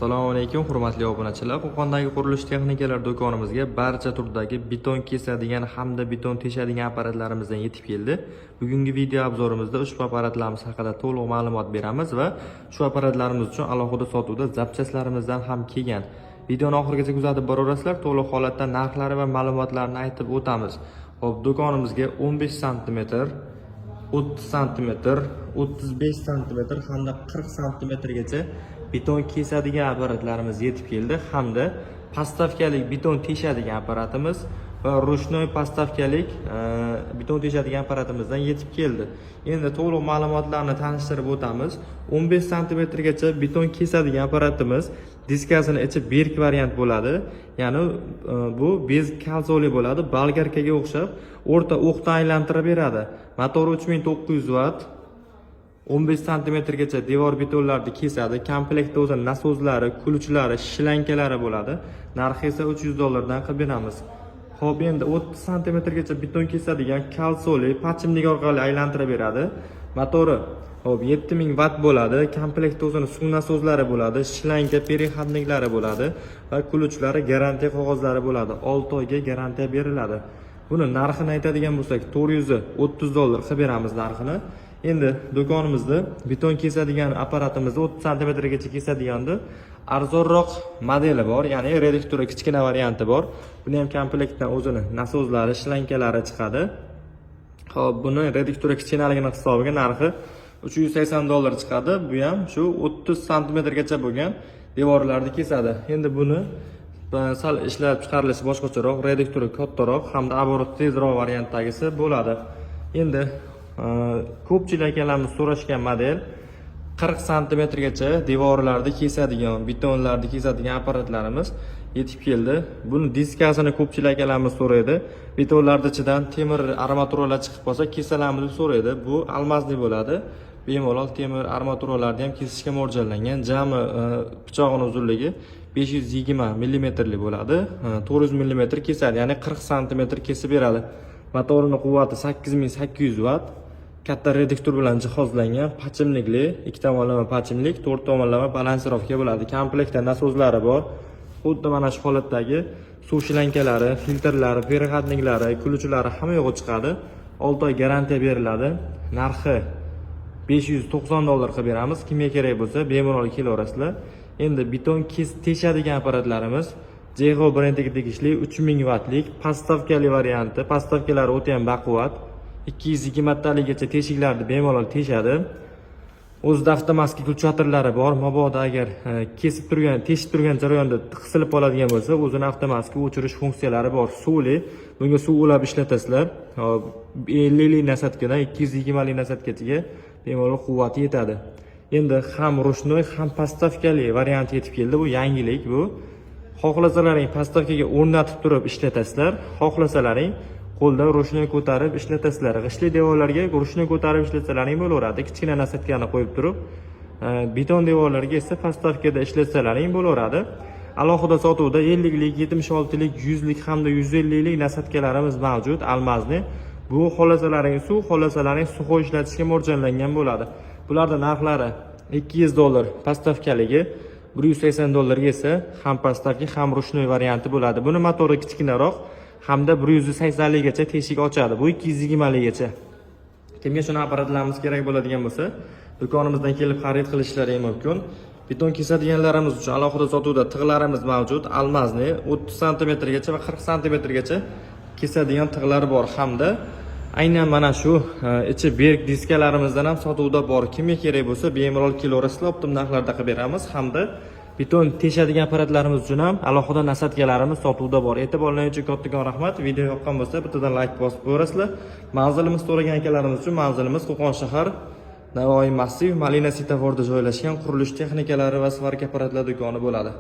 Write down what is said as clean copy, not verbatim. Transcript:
Assalomu alaykum hurmatli obunachilar. Qo'qondagi qurilish texnikalari do'konimizga barcha turdagi beton kesadigan hamda beton teshadigan apparatlarimizdan yetib keldi. Bugungi video obzorimizda ushbu apparatlarimiz haqida to'liq ma'lumot beramiz va shu apparatlarimiz uchun alohida sotuvda zapchaslarimizdan ham kelgan. Videoni oxirigacha kuzatib boraverasizlar. To'liq holatda narxlari va ma'lumotlarni aytib o'tamiz. Xo'p, do'konimizga 15 sm, 30 sm, 35 sm hamda 40 sm gacha beton kesadigan apparatlarimiz yetib keldi hamda postavkalik beton teshadigan apparatimiz va ruchnoy postavkalik beton teshadigan apparatimizdan yetib keldi. Endi to'liq ma'lumotlarni tanishtirib o'tamiz. 15 sm gacha beton kesadigan apparatimiz diskasini ichi berk variant bo'ladi. Ya'ni bu bez kalsoli bo'ladi, bolgarkaga o'xshab o'rta o'qdan aylantirib beradi. Motori 3900 vatt. 15 sm gacha devor betonlarni kesadi. Komplektda o'zi nasozlari, kulchlari, shlankalari bo'ladi. Narxi esa $300 qilib beramiz. Xo'p, endi 30 sm gacha beton kesadigan kalsoli pachimlik orqali aylantirib beradi. Motori 7000 vatt bo'ladi. Komplektda o'zi suv nasozlari bo'ladi, shlanka, perixodniklari bo'ladi va kulchlari garantiya qog'ozlari bo'ladi. 6 oyga garantiya beriladi. Buni narxini aytadigan bo'lsak, $430 qilib beramiz narxini. Endi do'konimizda beton kesadigan apparatimizni 30 sm gacha kesadiganda arzonroq modeli bor, ya'ni reduktori kichkina varianti bor. Buni ham komplektdan o'zini nasozlari, shlankalari chiqadi. Xo'p, buni reduktori kichkinaligini hisobiga narxi $380 chiqadi. Bu ham shu 30 sm gacha bo'lgan devorlarni kesadi. Endi buni sal ishlab chiqarilishi boshqacharoq, reduktori kattaroq hamda оборот tezroq variantdagisi bo'ladi. Endi ko'pchilik akalarimiz so'rashgan model 40 sm gacha devorlarni kesadigan, betonlarni kesadigan apparatlarimiz yetib keldi. Buni diskasini ko'pchilik akalarimiz so'raydi. Betonlarning ichidan temir armaturalar chiqib qolsa kesalarmiz deb so'raydi. Bu almazli bo'ladi. Bemalol temir armaturalarni ham kesishga mo'ljallangan. Jami pichog'ining uzunligi 520 mm bo'ladi. 400 mm kesadi, ya'ni 40 sm kesib beradi. Motorining quvvati 8800 vatt. Katta reduktor bilan jihozlangan, pachimlikli, 2 tomonlama pachimlik, 4 tomonlama balansirovka bo'ladi. Komplektda nasozlari bor. Xuddi mana shu holatdagi suv shlankalari, filtrlari, perixodniklari, kulchlari hamma yo'g'i chiqadi. 6 oy garantiya beriladi. Narxi $590 qilib beramiz. Kimga kerak bo'lsa, bemalol kelaverasizlar. Endi beton teshadigan apparatlarimiz JEGO brendiga tegishli 3000 vattlik postavkali varianti. Postavkalari o'ta ham baquvvat. 220 wattligacha teshiklarni bemalol teshadi. O'zida avtomatik kulchatorlari bor. Mabodo agar teshib turgan jarayonda qisilib qoladigan bo'lsa, o'zini avtomatik o'chirish funksiyalari bor. Suvli, bunga suv ulab ishlatasizlar. 50 lik nasatkadan 220 lik nasatkachaga bemalol quvvati yetadi. Endi ham ruchnoy, ham postavkali variant yetib keldi. Bu yangilik bu. Xohlasalaring postavkaga o'rnatib turib ishlatasizlar, xohlasalaring qo'lda ruchnoy ko'tarib ishlatasizlar. G'ishli devorlarga ruchnoy ko'tarib ishlatsalaring bo'laveradi. Kichkina nasatkani qo'yib turib, beton devorlarga esa postavkada ishlatsalaring bo'laveradi. Alohida sotuvda 50 lik, 76 lik, 100 lik hamda 150 lik nasatkalarimiz mavjud, almazni. Bu xohlasalaring suv, xohlasalaring suxoy ishlatishga mo'ljallangan bo'ladi. Bularning narxlari $200 postavkaligi, $180 esa ham postavka, ham ruchnoy varianti bo'ladi. Buni motori kichkinaroq hamda 180 likgacha teshik ochadi. Bu 220 likgacha. Kimga shuni apparatlarimiz kerak bo'ladigan bo'lsa, do'konimizdan kelib xarid qilishlari mumkin. Beton kesadiganlarimiz uchun alohida sotuvda tig'larimiz mavjud. Almazni 30 sm gacha va 40 sm gacha kesadigan tig'lar bor hamda aynan mana shu ichi berk diskalarimizdan ham sotuvda bor. Kimga kerak bo'lsa, bemalol kelaverasizlar, optim narxlarda qilib beramiz hamda beton teshadigan apparatlarimiz uchun ham alohida nasatkalarimiz sotuvda bor. E'tiborlaringiz uchun kattakon rahmat. Video yoqqan bo'lsa, bittadan like bosib qo'yasizlar. Manzilimiz so'ragan akalarimiz uchun manzilimiz Qo'qon shahar Navoiy massiv Malina svetoforida joylashgan qurilish texnikalari va svarka apparatlar do'koni bo'ladi.